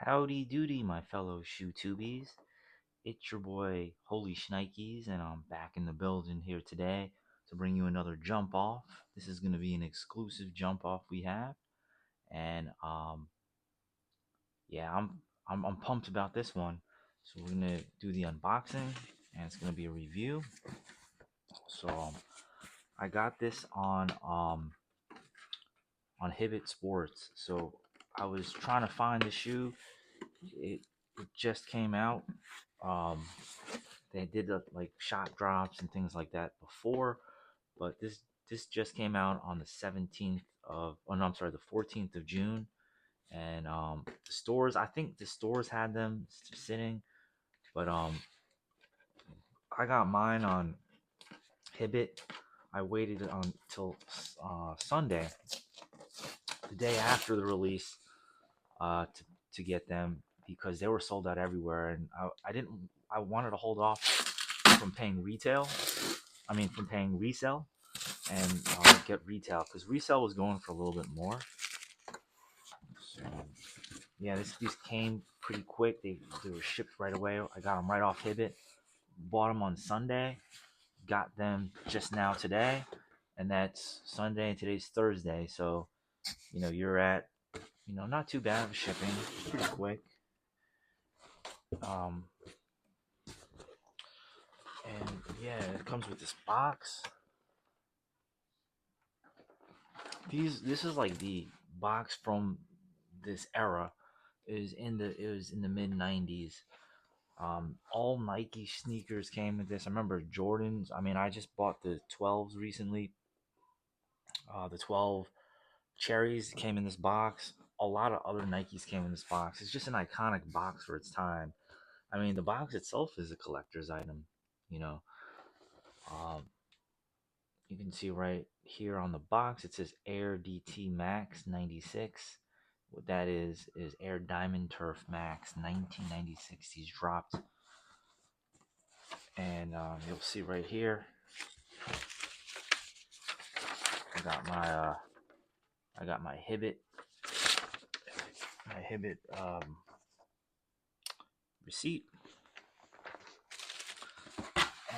Howdy doody, my fellow shoe tubies. It's your boy Holy Shnikes, and I'm back in the building here today to bring you another jump off. This is going to be an exclusive jump off we have, and yeah, I'm pumped about this one. So we're gonna do the unboxing, and it's gonna be a review. So I got this on Hibbett Sports. So I was trying to find the shoe. It just came out. Um, they did like shot drops and things like that before, but this just came out on the 17th of oh no, I'm sorry, the 14th of June. And the stores, I think the stores had them sitting, but I got mine on Hibbett. I waited until Sunday, the day after the release, to get them because they were sold out everywhere, and I didn't. I wanted to hold off from paying retail. I mean, from paying resale and get retail because resale was going for a little bit more. So yeah, these came pretty quick. They were shipped right away. I got them right off Hibbett. Bought them on Sunday. Got them just now today, and that's Sunday and today's Thursday. So you're at not too bad of shipping, pretty quick. Um, and yeah, it comes with this box. This is like the box from this era. It was in the mid '90s. All Nike sneakers came with this. I remember Jordans. I mean, I just bought the 12s recently. The 12 cherries came in this box. A lot of other Nikes came in this box. It's just an iconic box for its time. I mean, the box itself is a collector's item. You know, um, you can see right here on the box it says Air DT Max 96. What that is Air Diamond Turf Max 1996. These dropped, and you'll see right here. I got my Hibbett receipt,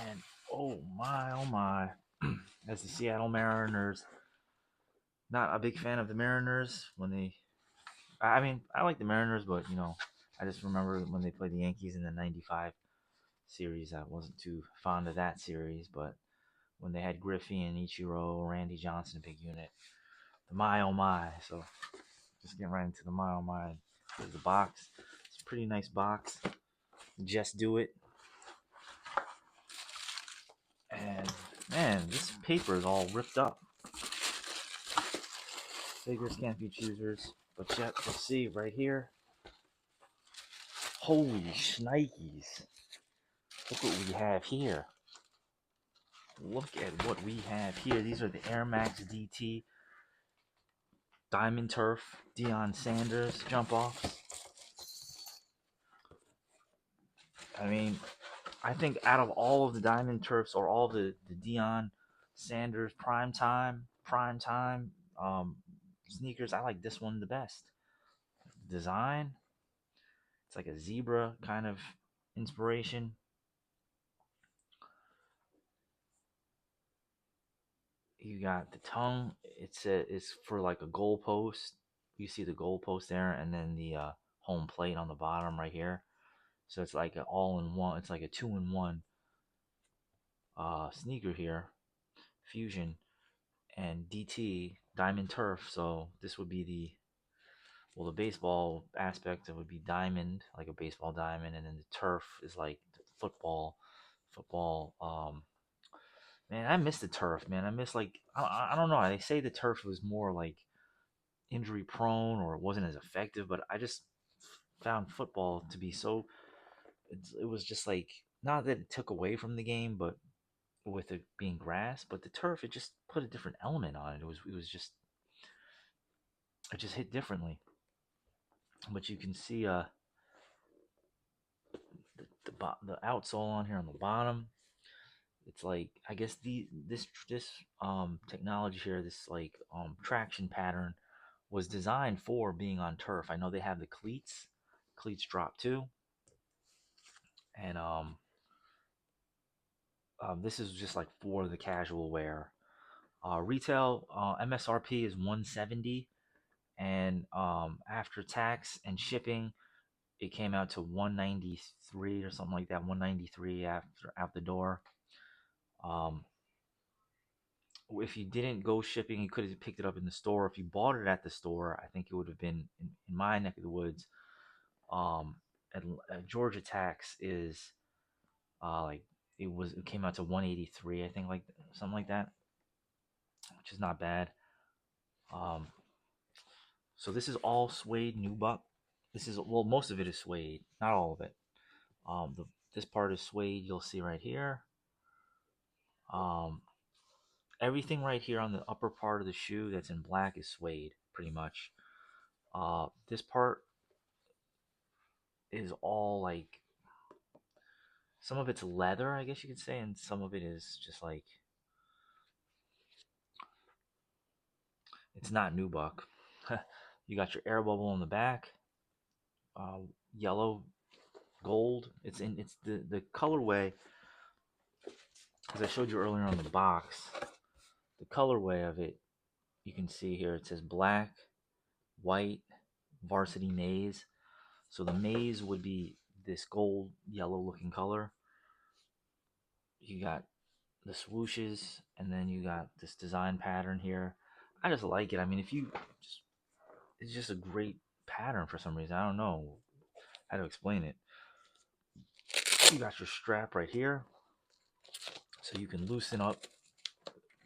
and oh my, as the Seattle Mariners. Not a big fan of the Mariners when they. I mean, I like the Mariners, but I just remember when they played the Yankees in the '95 series. I wasn't too fond of that series, but when they had Griffey and Ichiro, Randy Johnson, big unit, the my oh my. So just getting right into the my oh my. Here's the box. It's a pretty nice box. Just do it. And man, this paper is all ripped up. Figures can't be choosers, but yet you'll see right here. Holy shnikes! Look what we have here. Look at what we have here. These are the Air Max DT Diamond Turf Deion Sanders jump offs. I mean, I think out of all of the Diamond Turfs or all the Deion Sanders prime time sneakers, I like this one the best. Design, it's like a zebra kind of inspiration. You got the tongue. It's for like a goalpost. You see the goalpost there, and then the home plate on the bottom right here. So it's like an all-in-one. It's like a two-in-one sneaker here. Fusion and DT Diamond Turf. So this would be the baseball aspect. It would be diamond, like a baseball diamond, and then the turf is like football. Man, I miss the turf, man. I miss like I don't know. They say the turf was more like injury prone or it wasn't as effective, but I just found football to be so. It was just like not that it took away from the game, but with it being grass, but the turf it just put a different element on it. It was just it just hit differently. But you can see the outsole on here on the bottom. It's like I guess this technology here, this like traction pattern was designed for being on turf. I know they have the cleats drop too. And this is just like for the casual wear. Retail MSRP is 170, and after tax and shipping, it came out to 193 or something like that. 193 after out the door. Um, if you didn't go shipping, you could have picked it up in the store. If you bought it at the store, I think it would have been in my neck of the woods. Um, Georgia tax is like it came out to 183, I think, like something like that, which is not bad. Um, so this is all suede nubuck. This is, well, most of it is suede, not all of it. This part is suede. You'll see right here. Um, Everything right here on the upper part of the shoe that's in black is suede, pretty much. This part is all like, some of it's leather, I guess you could say, and some of it is just like, it's not nubuck. You got your air bubble on the back, uh, yellow, gold. It's the colorway, as I showed you earlier on the box. The colorway of it, you can see here. It says black, white, varsity maize. So the maize would be this gold, yellow looking color. You got the swooshes, and then you got this design pattern here. I just like it. I mean, if you just, it's just a great pattern for some reason. I don't know how to explain it. You got your strap right here, so you can loosen up.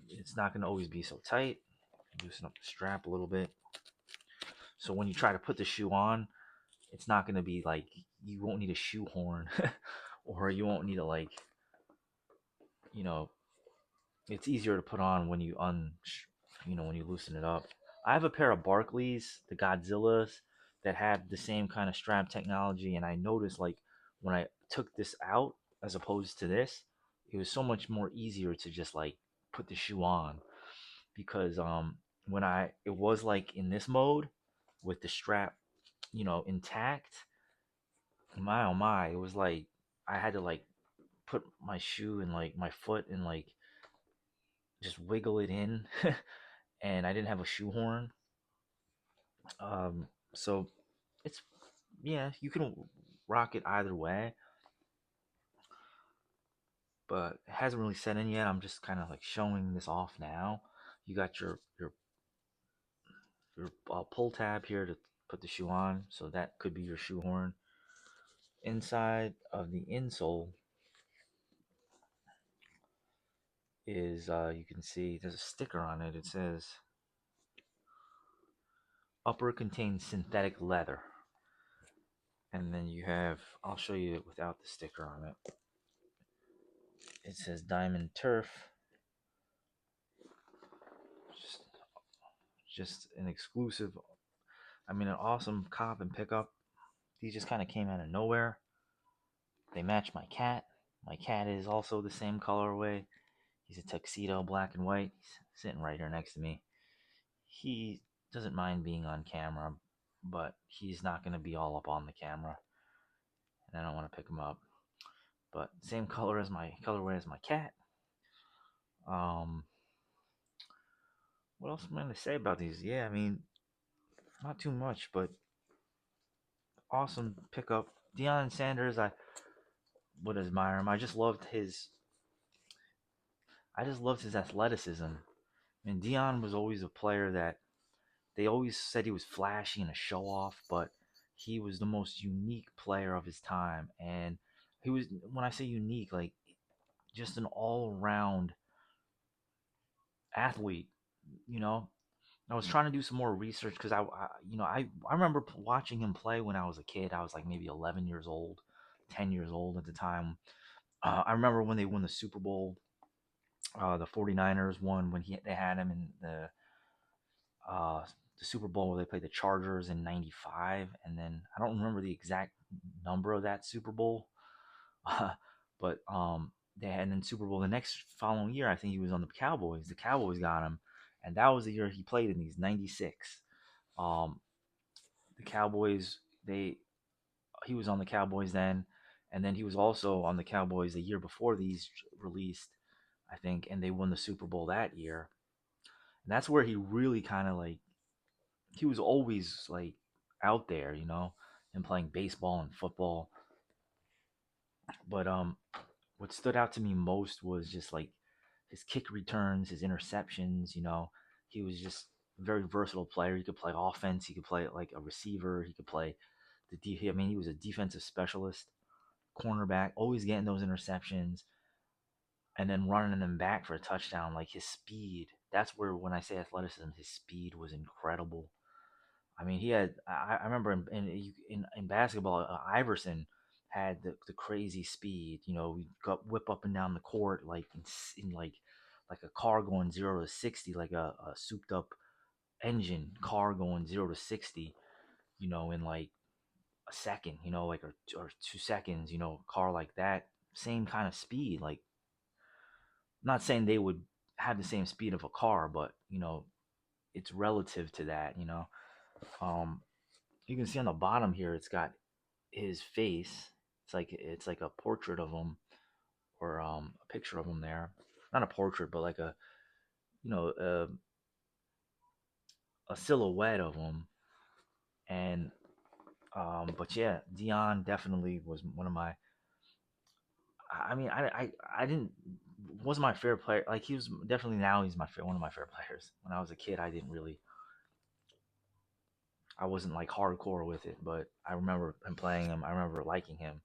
It's not going to always be so tight. Loosen up the strap a little bit. So when you try to put the shoe on, it's not going to be like, you won't need a shoehorn or you won't need to, like, you know, it's easier to put on when when you loosen it up. I have a pair of Barclays, the Godzillas, that have the same kind of strap technology, and I noticed, like, when I took this out as opposed to this, it was so much more easier to just like put the shoe on, because when I it was like in this mode with the strap, intact, my oh my, it was like I had to like put my shoe and like my foot and like just wiggle it in, and I didn't have a shoehorn. So it's, yeah, you can rock it either way, but it hasn't really set in yet. I'm just kind of like showing this off now. You got your pull tab here to put the shoe on, so that could be your shoehorn. Inside of the insole is, you can see there's a sticker on it. It says upper contains synthetic leather, and then you have, I'll show you it without the sticker on it. It says diamond turf. Just, just an exclusive. I mean, an awesome cop and pickup. These just kind of came out of nowhere. They match my cat. My cat is also the same colorway. He's a tuxedo, black and white. He's sitting right here next to me. He doesn't mind being on camera, but he's not going to be all up on the camera, and I don't want to pick him up. But same colorway as my cat. Um, what else am I going to say about these? Yeah, I mean, not too much, but awesome pickup. Deion Sanders, I would admire him. I just loved his athleticism. And Deion was always a player that they always said he was flashy and a show off, but he was the most unique player of his time. And he was, when I say unique, like just an all around athlete, you know. I was trying to do some more research because I remember watching him play when I was a kid. I was like maybe 11 years old, 10 years old at the time. I remember when they won the Super Bowl. The 49ers won when they had him in uh, the Super Bowl where they played the Chargers in '95, and then I don't remember the exact number of that Super Bowl, but they had, and then Super Bowl the next following year. I think he was on the Cowboys. The Cowboys got him, and that was the year he played in these '96. Um, the Cowboys, they he was on the Cowboys then, and then he was also on the Cowboys the year before these released, I think, and they won the Super Bowl that year. And that's where he really kind of like he was always like out there, and playing baseball and football. But what stood out to me most was just like his kick returns, his interceptions. He was just a very versatile player. He could play offense. He could play like a receiver. He could play I mean, he was a defensive specialist, cornerback, always getting those interceptions and then running them back for a touchdown. Like his speed. That's where when I say athleticism, his speed was incredible. I mean, he had. I remember in basketball, Iverson had the crazy speed. We got whip up and down the court like in like a car going 0 to 60, like a souped up engine car going 0 to 60. In like a second. Like or 2 seconds. A car like that, same kind of speed. Like, I'm not saying they would have the same speed of a car, but it's relative to that. Um, you can see on the bottom here, it's got his face. It's like a portrait of him or a picture of him there. Not a portrait, but like a you know a silhouette of him. And but yeah, Dion definitely was one of my. I mean, I didn't was my favorite player. Like he was definitely now he's one of my favorite players. When I was a kid, I wasn't like hardcore with it, but I remember him playing him. I remember liking him,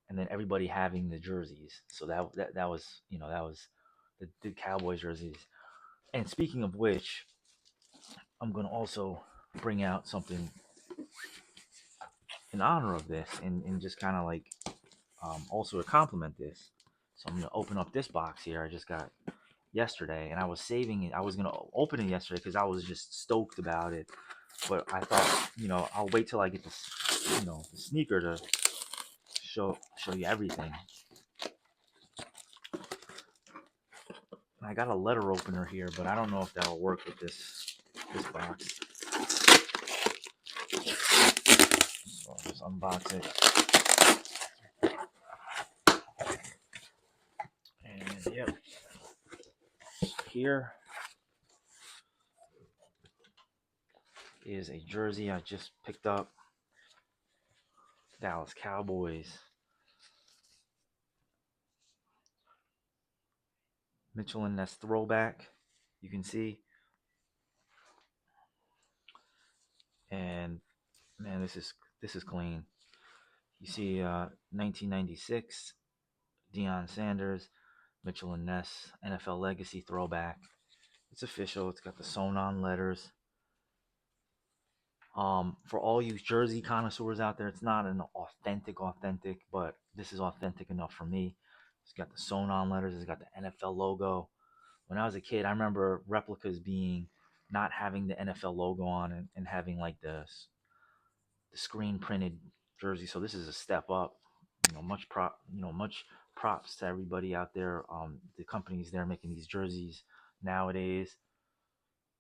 and then everybody having the jerseys. So that was that was the Cowboys jerseys. And speaking of which, I'm gonna also bring out something in honor of this, and just kind of like also to compliment this. So I'm gonna open up this box here. I just got yesterday, and I was saving it. I was gonna open it yesterday because I was just stoked about it. But I thought, I'll wait till I get the sneaker to show you everything. I got a letter opener here, but I don't know if that'll work with this box. So I'll just unbox it. And yep, here is a jersey I just picked up. Dallas Cowboys. Mitchell and Ness throwback. You can see. And man, this is clean. You see 1996 Deion Sanders, Mitchell and Ness, NFL Legacy throwback. It's official. It's got the sewn on letters. For all you jersey connoisseurs out there, it's not an authentic, but this is authentic enough for me. It's got the sewn on letters. It's got the NFL logo. When I was a kid, I remember replicas being not having the NFL logo on and having like the screen printed jersey. So this is a step up. Much props to everybody out there. The companies there making these jerseys nowadays.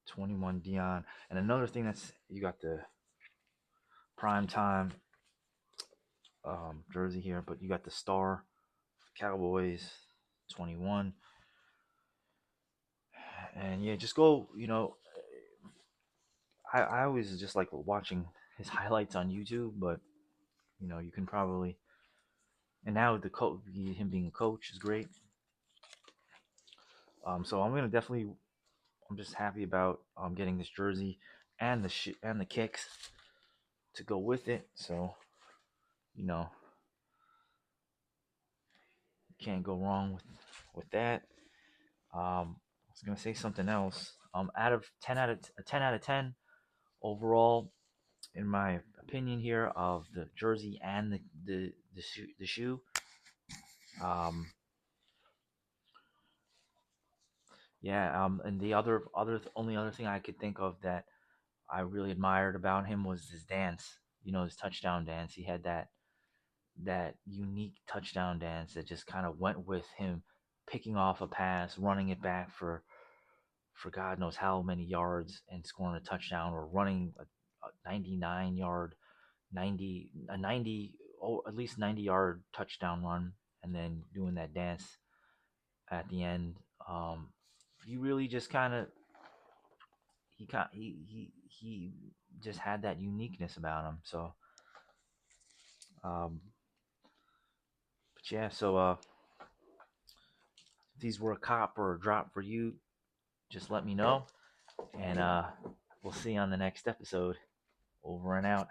21 Dion. And another thing that's you got the prime time jersey here, but you got the star Cowboys 21. And yeah, just go. I always just like watching his highlights on YouTube, but you can probably and now him being a coach is great. So I'm just happy about getting this jersey and and the kicks to go with it. So you know can't go wrong with that. I was gonna say something else. Out of 10 overall, in my opinion here of the jersey and the shoe. Um, yeah. And the only other thing I could think of that I really admired about him was his dance. His touchdown dance. He had that unique touchdown dance that just kind of went with him picking off a pass, running it back for God knows how many yards and scoring a touchdown, or running a 99 yard 90 at least 90-yard touchdown run, and then doing that dance at the end. He really just kind of he just had that uniqueness about him. So, um, but yeah, so if these were a cop or a drop for you, just let me know, and we'll see you on the next episode. Over and out.